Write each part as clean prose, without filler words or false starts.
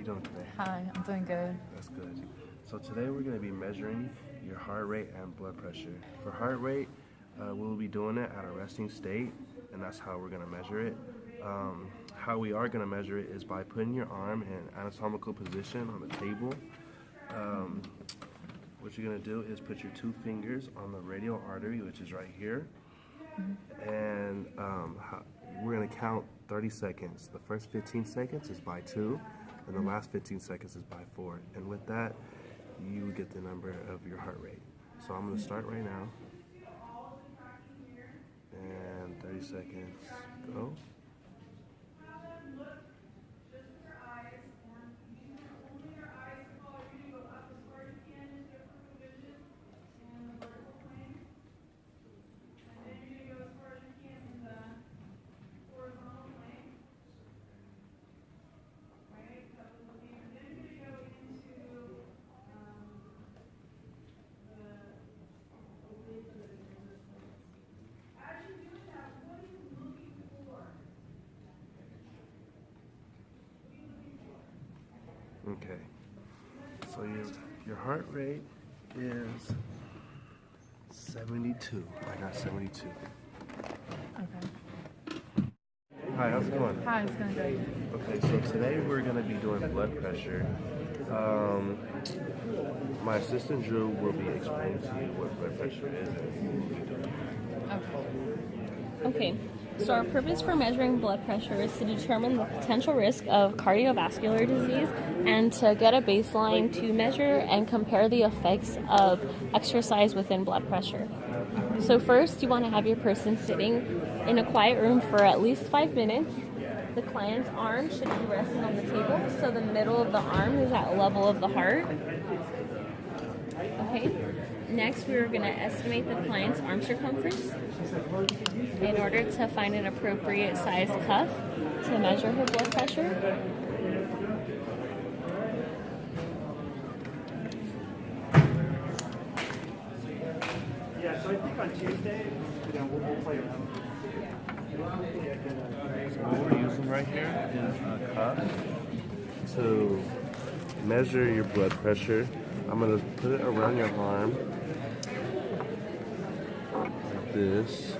doing today? Hi, I'm doing good. That's good. So today we're going to be measuring your heart rate and blood pressure. For heart rate, we'll be doing it at a resting state, and that's how we're going to measure it. How we are going to measure it is by putting your arm in anatomical position on the table. What you're going to do is put your 2 fingers on the radial artery, which is right here, and we're going to count 30 seconds. The first 15 seconds is by 2, and the last 15 seconds is by 4. And with that, you get the number of your heart rate. So I'm going to start right now. And 30 seconds, go. Okay, so your heart rate is 72. I got 72. Okay. Hi, how's it going? Hi, it's going good. Okay, so today we're going to be doing blood pressure. My assistant Drew will be explaining to you what blood pressure is and what we'll be doing. Okay, so our purpose for measuring blood pressure is to determine the potential risk of cardiovascular disease and to get a baseline to measure and compare the effects of exercise within blood pressure. So first, you want to have your person sitting in a quiet room for at least 5 minutes. The client's arm should be resting on the table, so the middle of the arm is at level of the heart. Okay. Next, we're going to estimate the client's arm circumference in order to find an appropriate size cuff to measure her blood pressure. Yeah, so I think on Tuesday, we'll play around. So what we're using right here is a cuff to measure your blood pressure. I'm going to put it around your arm like this.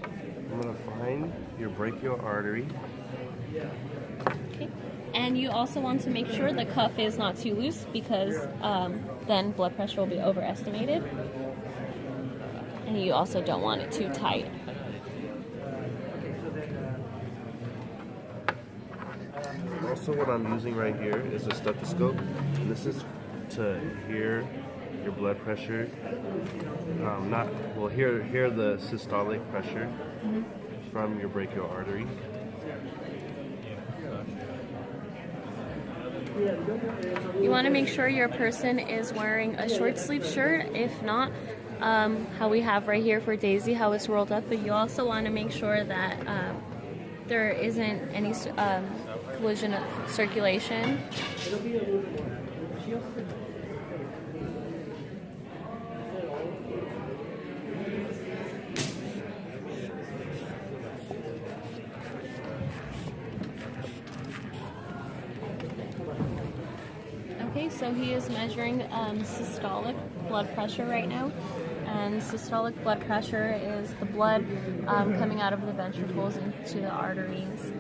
I'm going to find your brachial artery. Okay. And you also want to make sure the cuff is not too loose because then blood pressure will be overestimated. And you also don't want it too tight. Also, what I'm using right here is a stethoscope. And this is to hear your blood pressure. Hear the systolic pressure from your brachial artery. You want to make sure your person is wearing a short sleeve shirt. If not, how we have right here for Daisy, how it's rolled up. But you also want to make sure that there isn't any collision of circulation. Okay, so he is measuring systolic blood pressure right now. And systolic blood pressure is the blood coming out of the ventricles into the arteries.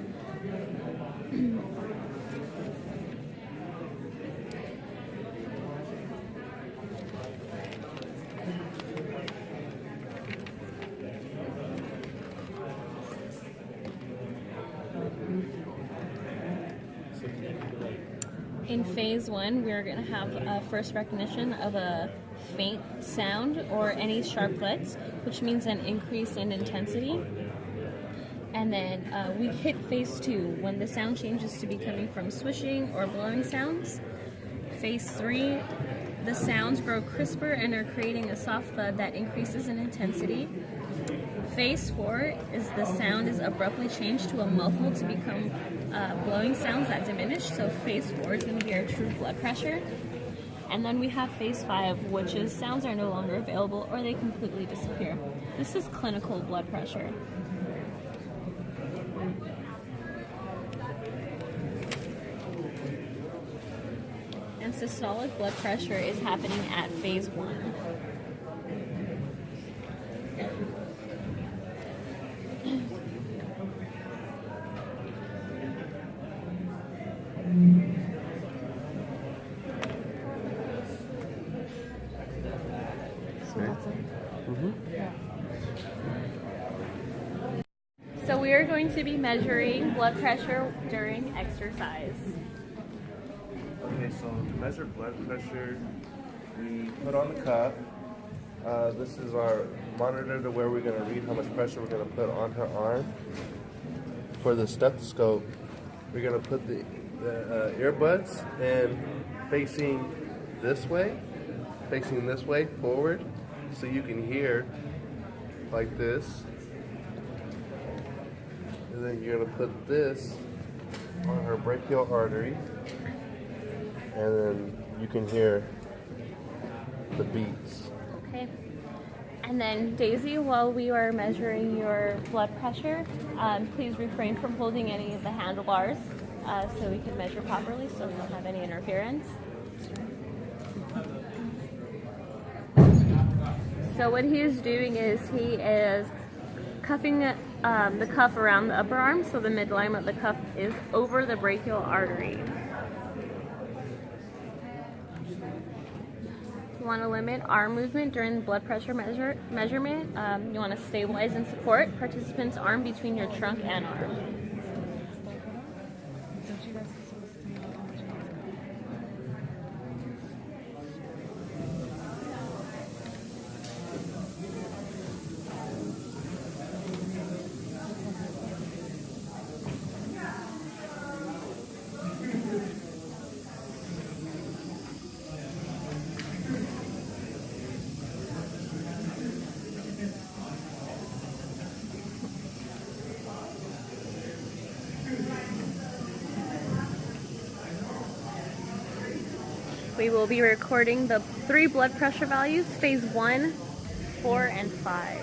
In phase 1, we're going to have a first recognition of a faint sound or any sharplets, which means an increase in intensity. And then we hit phase 2 when the sound changes to be coming from swishing or blowing sounds. Phase 3, the sounds grow crisper and are creating a soft thud that increases in intensity. Phase 4 is the sound is abruptly changed to a muffle to become blowing sounds that diminish. So phase 4 is going to be our true blood pressure. And then we have phase 5, which is sounds are no longer available or they completely disappear. This is clinical blood pressure. and systolic blood pressure is happening at phase 1. So we are going to be measuring blood pressure during exercise. Okay, so to measure blood pressure, we put on the cuff. This is our monitor to where we're going to read how much pressure we're going to put on her arm. For the stethoscope, we're going to put the earbuds and facing this way forward, so you can hear like this. And then you're going to put this on her brachial artery, and then you can hear the beats. Okay. And then Daisy, while we are measuring your blood pressure, please refrain from holding any of the handlebars so we can measure properly so we don't have any interference. So what he is doing is he is cuffing the cuff around the upper arm, so the midline of the cuff is over the brachial artery. You want to limit arm movement during the blood pressure measurement. You want to stabilize and support participant's arm between your trunk and arm. We will be recording the 3 blood pressure values, phase 1, 4, and 5.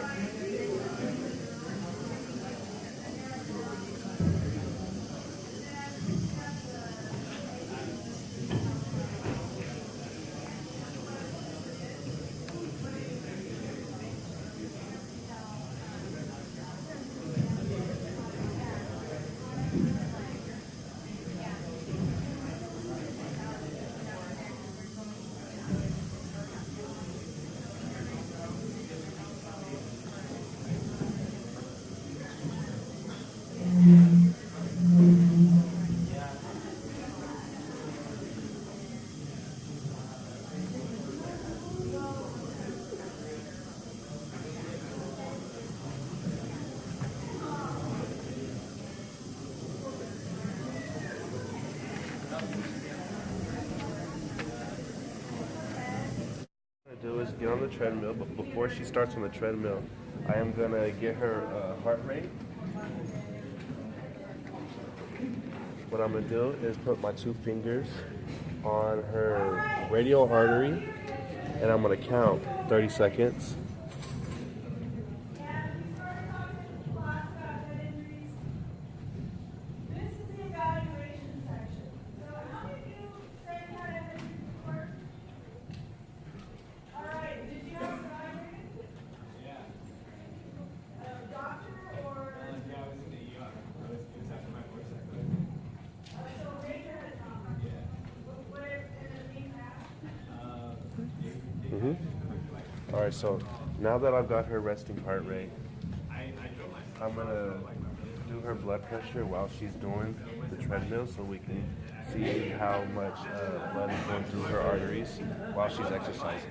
Do is get on the treadmill, but before she starts on the treadmill, I am gonna get her heart rate. What I'm gonna do is put my 2 fingers on her radial artery, and I'm gonna count 30 seconds. All right, so now that I've got her resting heart rate, I'm gonna do her blood pressure while she's doing the treadmill so we can see how much blood is going through her arteries while she's exercising.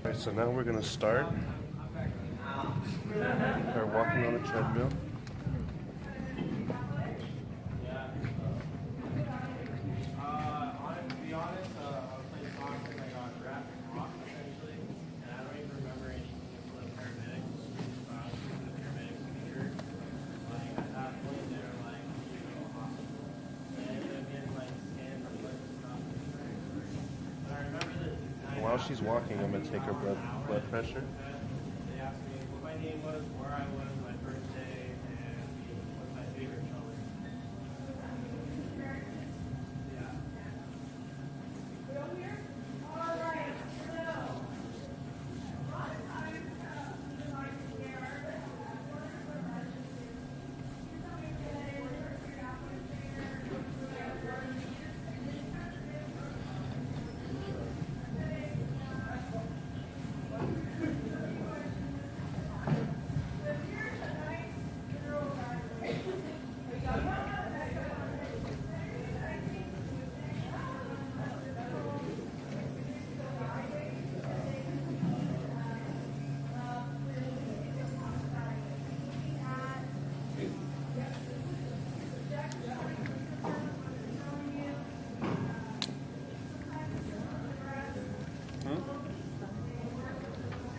Alright, so now we're going to start. Her walking on a treadmill. To be honest, I was playing soccer and I got wrapped in rock essentially, and I don't even remember anything until the paramedics. The paramedics came here, like at that point they were like, you know, hospital, and I ended up getting like scanned for blood and stuff. But I remember the night While she's walking, I'm gonna take her blood pressure. they asked me what my name was, where I was, my birthday, and what's my favorite color. Yeah.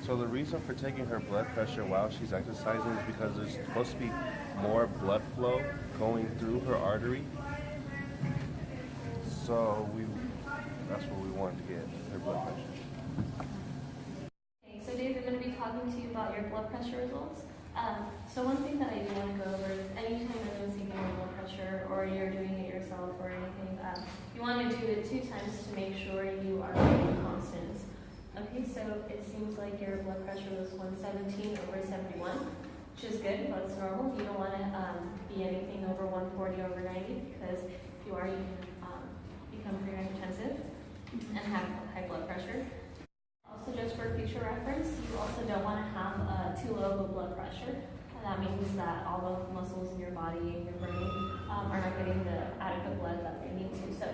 So the reason for taking her blood pressure while she's exercising is because there's supposed to be more blood flow going through her artery. So that's what we wanted to get, her blood pressure. Okay, so Dave, I'm going to be talking to you about your blood pressure results. So one thing that I do want to go over is anytime you're taking your blood pressure or you're doing it yourself or anything, you want to do it 2 times to make sure you are getting constant. Okay, so it seems like your blood pressure was 117/71, which is good. That's normal. You don't want to be anything over 140/90 because if you are, you can become pre-hypertensive and have high blood pressure. Also, just for future reference, you also don't want to have too low of a blood pressure. That means that all the muscles in your body and your brain are not getting the adequate blood that they need to. So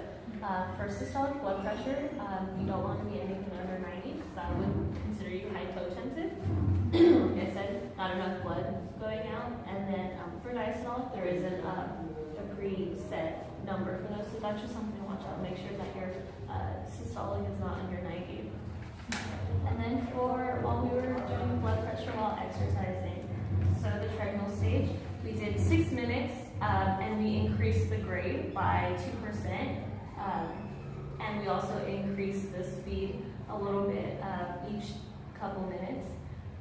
for systolic blood pressure, you don't want to be anything under 90 because that would consider you hypotensive. Like I said, not enough blood going out. And then for diastolic, there isn't a preset number for those. So that's just something to watch out. Make sure that your systolic is not under 90. And then for while we were doing blood pressure while exercising, so the treadmill stage, we did 6 minutes and we increased the grade by 2%. And we also increased the speed a little bit each couple minutes.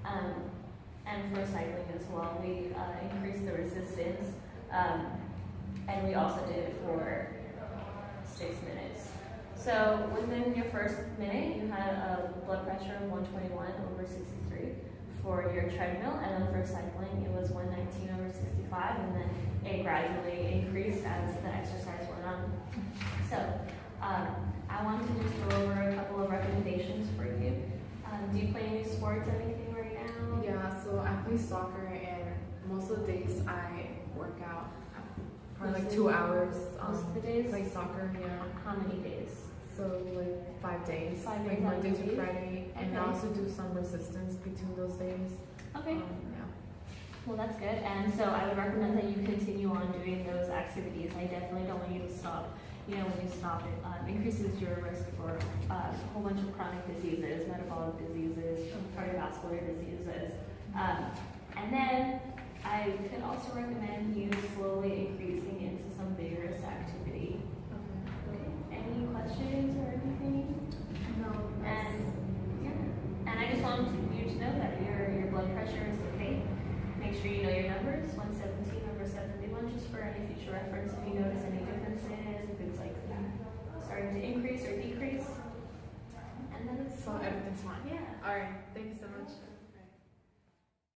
And for cycling as well, we increased the resistance. And we also did it for 6 minutes. So within your first minute, you had a blood pressure of 121/63 for your treadmill, and then for cycling, it was 119/65, and then it gradually increased as the exercise went on. So I wanted to just go over a couple of recommendations for you. Do you play any sports, anything right now? Yeah, so I play soccer, and most of the days I work out. Probably like 2 hours. Most of the days? Play soccer, yeah. How many days? So like 5 days. 5 days Like out of Monday the to week? Friday. And I Okay. also do some resistance between those days. Okay. Yeah. Well, that's good. And so I would recommend that you continue on doing those activities. I definitely don't want you to stop. You know, when you stop, it increases your risk for a whole bunch of chronic diseases, metabolic diseases, cardiovascular diseases. And then I could also recommend you slowly increasing into